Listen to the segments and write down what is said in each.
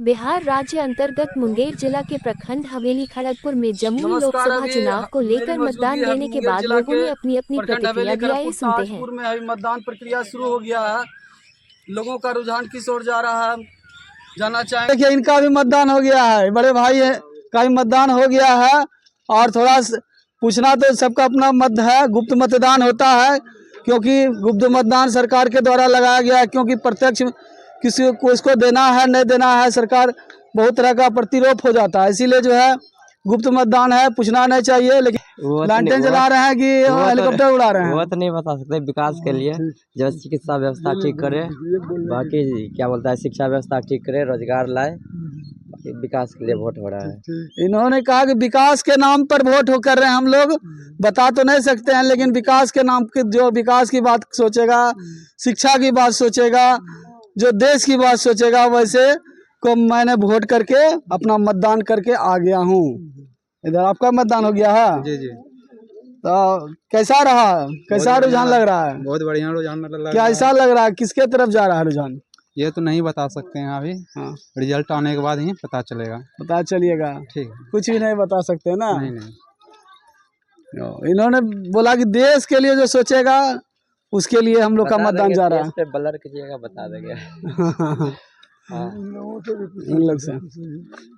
बिहार राज्य अंतर्गत मुंगेर जिला के प्रखंड हवेली खड़गपुर में जमुई लोकसभा चुनाव को लेकर मतदान देने के बाद लोगों ने अपनी अपनी प्रतिक्रिया दी। आइए सुनते हैं। में अभी मतदान प्रक्रिया शुरू हो गया है। लोगों का रुझान किस ओर जा रहा है, जानना चाहेंगे। देखिए, इनका भी मतदान हो गया है, बड़े भाई है का भी मतदान हो गया है। और थोड़ा पूछना तो सबका अपना मत है, गुप्त मतदान होता है क्योंकि गुप्त मतदान सरकार के द्वारा लगाया गया है। क्योंकि प्रत्यक्ष किसी को इसको देना है नहीं देना है, सरकार बहुत तरह का प्रतिरोध हो जाता है, इसीलिए जो है गुप्त मतदान है, पूछना नहीं चाहिए। लेकिन लालटेन जला रहे हैं कि हेलीकॉप्टर उड़ा रहे हैं, वो तो नहीं बता सकते। विकास के लिए जो चिकित्सा व्यवस्था ठीक करे, बाकी क्या बोलता है शिक्षा व्यवस्था ठीक करे, रोजगार लाए, विकास के लिए वोट हो रहा है। इन्होंने कहा कि विकास के नाम पर वोट हो कर रहे हैं। हम लोग बता तो नहीं सकते हैं, लेकिन विकास के नाम के जो विकास की बात सोचेगा, शिक्षा की बात सोचेगा, जो देश की बात सोचेगा, वैसे को मैंने वोट करके अपना मतदान करके आ गया हूँ। इधर आपका मतदान हो गया है? जी जी। तो कैसा रहा, कैसा रुझान लग रहा है? बहुत बढ़िया रुझान लग रहा है। कैसा लग रहा है, किसके तरफ जा रहा है रुझान? ये तो नहीं बता सकते हैं अभी। हाँ, रिजल्ट आने के बाद ही पता चलेगा। पता चलिएगा। ठीक है, कुछ भी नहीं बता सकते ना। नहीं नहीं। इन्होंने बोला कि देश के लिए जो सोचेगा उसके लिए हम लोग का मतदान जा रहा है। ब्लर कीजिएगा, बता देंगे। इन लोग से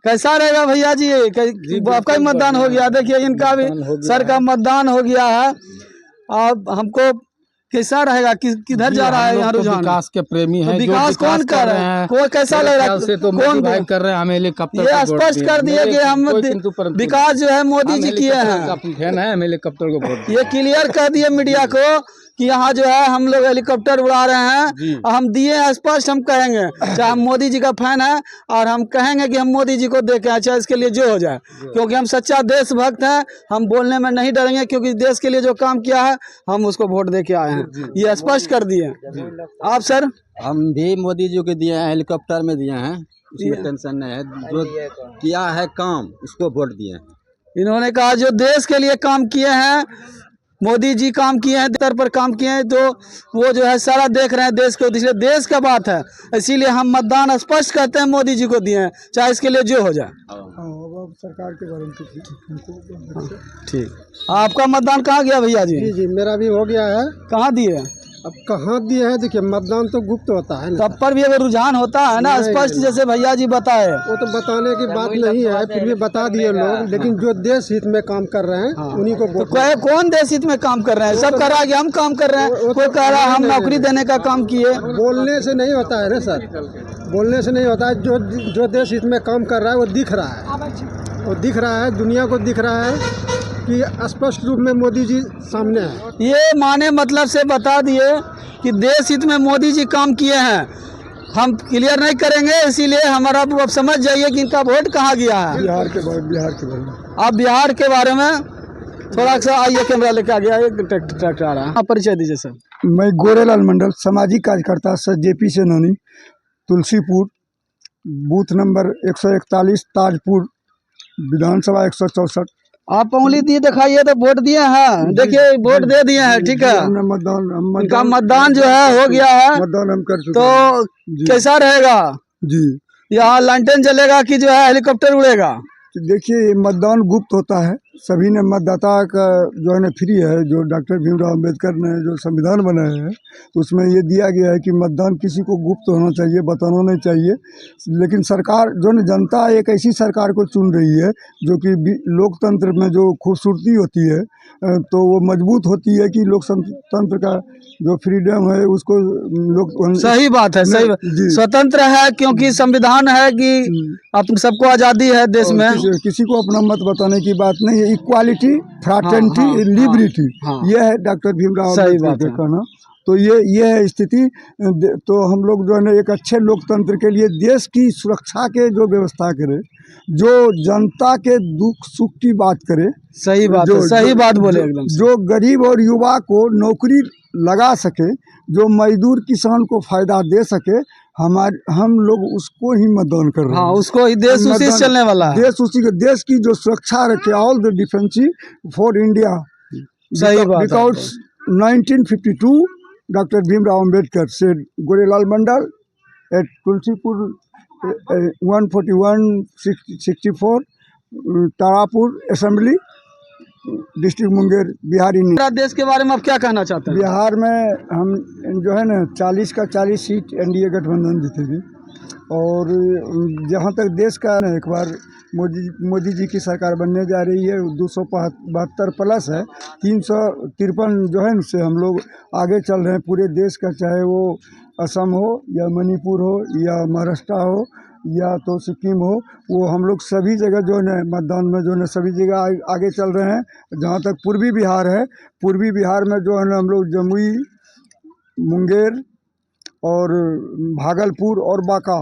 कैसा रहेगा भैया जी? आपका भी मतदान हो गया, देखिए इनका भी सर का मतदान हो गया है। अब हमको कैसा रहेगा, किधर जा रहा है यहाँ रुझान? विकास के प्रेमी हैं, तो विकास कौन कर रहे हैं? कोई कैसा लग रहा है? तो कौन कर रहे हैं? हमें हेलीकॉप्टर ये स्पष्ट कर दिए कि हम विकास जो है मोदी जी किए हैं, फैन है, हम हेलीकॉप्टर को वोट। ये क्लियर कर दिए मीडिया को कि यहाँ जो है हम लोग हेलीकॉप्टर उड़ा रहे हैं। हम दिए स्पष्ट, हम कहेंगे चाहे हम मोदी जी का फैन है और हम कहेंगे कि हम मोदी जी को देखें, अच्छा इसके लिए जो हो जाए, क्योंकि हम सच्चा देशभक्त हैं। हम बोलने में नहीं डरेंगे क्योंकि देश के लिए जो काम किया है हम उसको वोट दे के आए हैं, ये स्पष्ट कर दिए। आप सर? हम भी मोदी जी को दिए हैं, हेलीकॉप्टर में दिए हैं, उसमें टेंशन नहीं है। जो किया है काम उसको वोट दिए हैं। इन्होंने कहा जो देश के लिए काम किए हैं, मोदी जी काम किए हैं, स्तर पर काम किए हैं, तो वो जो है सारा देख रहे हैं देश को, इसलिए देश का बात है, इसीलिए हम मतदान स्पष्ट करते हैं मोदी जी को दिए हैं, चाहे इसके लिए जो हो जाए। सरकार के बारे में ठीक। आपका मतदान कहाँ गया भैया जी? जी जी, मेरा भी हो गया है। कहाँ दिए? अब कहाँ दिए हैं? देखिए, मतदान तो गुप्त होता है ना, तब पर भी अगर रुझान होता है ना स्पष्ट, जैसे भैया जी बताए। वो तो बताने की बात नहीं है, फिर भी बता दिए लोग। लेकिन जो देश हित में काम कर रहे हैं उन्हीं को तो कौन देश हित में काम कर रहे हैं? सब कह रहा है कि हम काम कर रहे हैं, कोई कह रहा है हम नौकरी देने का काम किए। बोलने से नहीं होता है ना सर, बोलने से नहीं होता है। जो देश हित में काम कर रहा है वो दिख रहा है, वो दिख रहा है, दुनिया को दिख रहा है कि स्पष्ट रूप में मोदी जी सामने है। ये माने मतलब से बता दिए कि देश हित में मोदी जी काम किए हैं। हम क्लियर नहीं करेंगे, इसीलिए हमारा अब समझ जाइए कि इनका वोट कहाँ गया है। बिहार के बारे में आप बिहार के बारे में थोड़ा सा आइए, कैमरा लेके आ गया, एक ट्रैक्टर आ रहा है। परिचय दीजिए सर। मैं गोरेलाल मंडल, सामाजिक कार्यकर्ता सर, जेपी से नोनी, तुलसीपुर, बूथ नंबर 141, ताजपुर, विधानसभा 164। आप उंगली दिए दिखाइए तो वोट दिए हैं, देखिए वोट दे दिए हैं, ठीक है। इनका मतदान जो है हो गया है, मतदान हम कर चुके तो कैसा रहेगा जी? यहाँ लालटेन जलेगा कि जो है हेलीकॉप्टर उड़ेगा? तो देखिए, ये गुप्त होता है, सभी ने मतदाता का जो है ना फ्री है। जो डॉक्टर भीमराव अंबेडकर ने जो संविधान बनाया है उसमें ये दिया गया है कि मतदान किसी को गुप्त होना चाहिए, बताना नहीं चाहिए। लेकिन सरकार जो है, जनता एक ऐसी सरकार को चुन रही है जो कि लोकतंत्र में जो खूबसूरती होती है तो वो मजबूत होती है कि लोकतंत्र का जो फ्रीडम है उसको लोग। सही बात है, सही स्वतंत्र है क्योंकि संविधान है कि अपन सबको आज़ादी है देश में। किसी को अपना मत बताने की बात नहीं है। इक्वालिटी, फ्रैटर्निटी, लिबर्टी, ये है डॉक्टर भीमराव अंबेडकर का कहना। तो ये है स्थिति। तो हम लोग जो है ना एक अच्छे लोकतंत्र के लिए देश की सुरक्षा के जो व्यवस्था करे, जो जनता के दुख सुख की बात करे। सही बात है, सही बात बोले एकदम। जो गरीब और युवा को नौकरी लगा सके, जो मजदूर किसान को फायदा दे सके, हम लोग उसको ही मतदान कर रहे हैं। हाँ, उसको ही, देश उसी से चलने वाला है। देश उसी के, देश की जो सुरक्षा रखे, all the defensive for India. सही बात। बिकॉज 1952 डॉक्टर भीमराव अंबेडकर से Gorelal Mandal at Tulsipur 141-64 Tarapur assembly district Munger Bihari पूरा देश के बारे में आप क्या कहना चाहते हैं? बिहार में हम जो है ना 40 का 40 सीट एनडीए गठबंधन जीतेगी। और जहाँ तक देश का ना, एक बार मोदी जी की सरकार बनने जा रही है, 272 प्लस है, 353 जो है से हम लोग आगे चल रहे हैं पूरे देश का, चाहे वो असम हो या मणिपुर हो या महाराष्ट्र हो या तो सिक्किम हो, वो हम लोग सभी जगह जो है मतदान में जो है सभी जगह आगे चल रहे हैं। जहाँ तक पूर्वी बिहार है, पूर्वी बिहार में जो है ना हम लोग जमुई, मुंगेर और भागलपुर और बांका,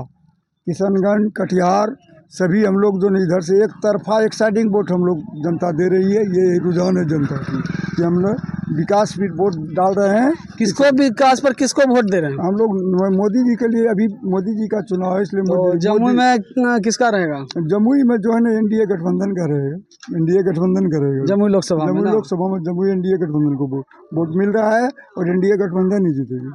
किशनगंज, कटिहार सभी हम लोग जो इधर से एक तरफा एक्साइडिंग वोट हम लोग जनता दे रही है। ये रुझान है जनता की कि हम लोग विकास पर वोट डाल रहे हैं। किसको विकास पर किसको वोट दे रहे हैं? हम लोग मोदी जी के लिए, अभी मोदी जी का चुनाव है इसलिए जम्मू में किसका रहेगा? जमुई में जो है ना एनडीए गठबंधन का रहेगा, एनडीए गठबंधन करेगा। जमुई लोकसभा में जमुई एनडीए गठबंधन को वोट मिल रहा है और एनडीए गठबंधन ही जीतेगी।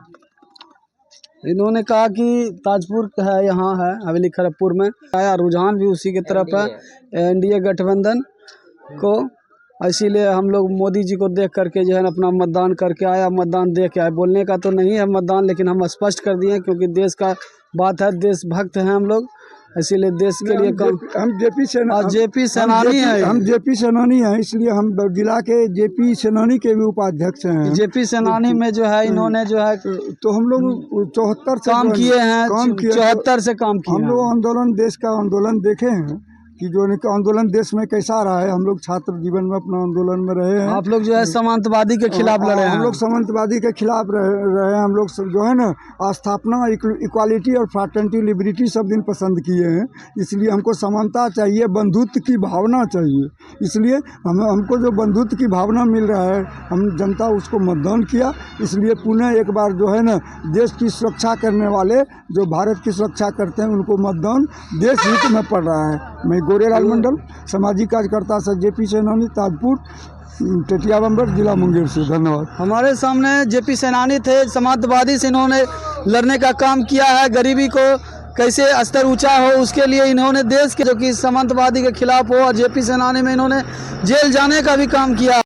इन्होंने कहा कि ताजपुर है, यहाँ है हवेली खड़गपुर में आया, रुझान भी उसी की तरफ है, एनडीए गठबंधन को। इसीलिए हम लोग मोदी जी को देख करके जो है अपना मतदान करके आया, मतदान दे के आए। बोलने का तो नहीं है मतदान, लेकिन हम स्पष्ट कर दिए क्योंकि देश का बात है, देशभक्त हैं हम लोग, इसीलिए देश के लिए हम जेपी सेनानी है। हम जेपी सेनानी हैं, इसलिए हम जिला के जेपी सेनानी के भी उपाध्यक्ष हैं। जेपी सेनानी में जो है इन्होंने जो है तो हम लोग 74 से काम किए हैं, 74 से काम किए। हम लोग आंदोलन, देश का आंदोलन देखे हैं कि जो आंदोलन देश में कैसा रहा है। हम लोग छात्र जीवन में अपना आंदोलन में रहे हैं। आप लोग जो है सामंतवादी के खिलाफ लड़े हैं। हम लोग सामंतवादी के खिलाफ रहे हैं। हम लोग जो है ना स्थापना, इक्वालिटी और फ्रैटर्निटी, लिबर्टी सब दिन पसंद किए हैं। इसलिए हमको समानता चाहिए, बंधुत्व की भावना चाहिए। इसलिए हमको जो बंधुत्व की भावना मिल रहा है, हम जनता उसको मतदान किया। इसलिए पुनः एक बार जो है ना देश की सुरक्षा करने वाले, जो भारत की सुरक्षा करते हैं, उनको मतदान देश हित में पड़ रहा है। मैं गोरेलाल मंडल, सामाजिक कार्यकर्ता से जेपी सेनानी, ताजपुर, टेटिया बम्बर, जिला मुंगेर से। धन्यवाद। हमारे सामने जेपी सेनानी थे, समाजवादी से इन्होंने लड़ने का काम किया है। गरीबी को कैसे स्तर ऊंचा हो उसके लिए इन्होंने देश के जो कि सामंतवादी के खिलाफ हो, और जेपी सेनानी में इन्होंने जेल जाने का भी काम किया।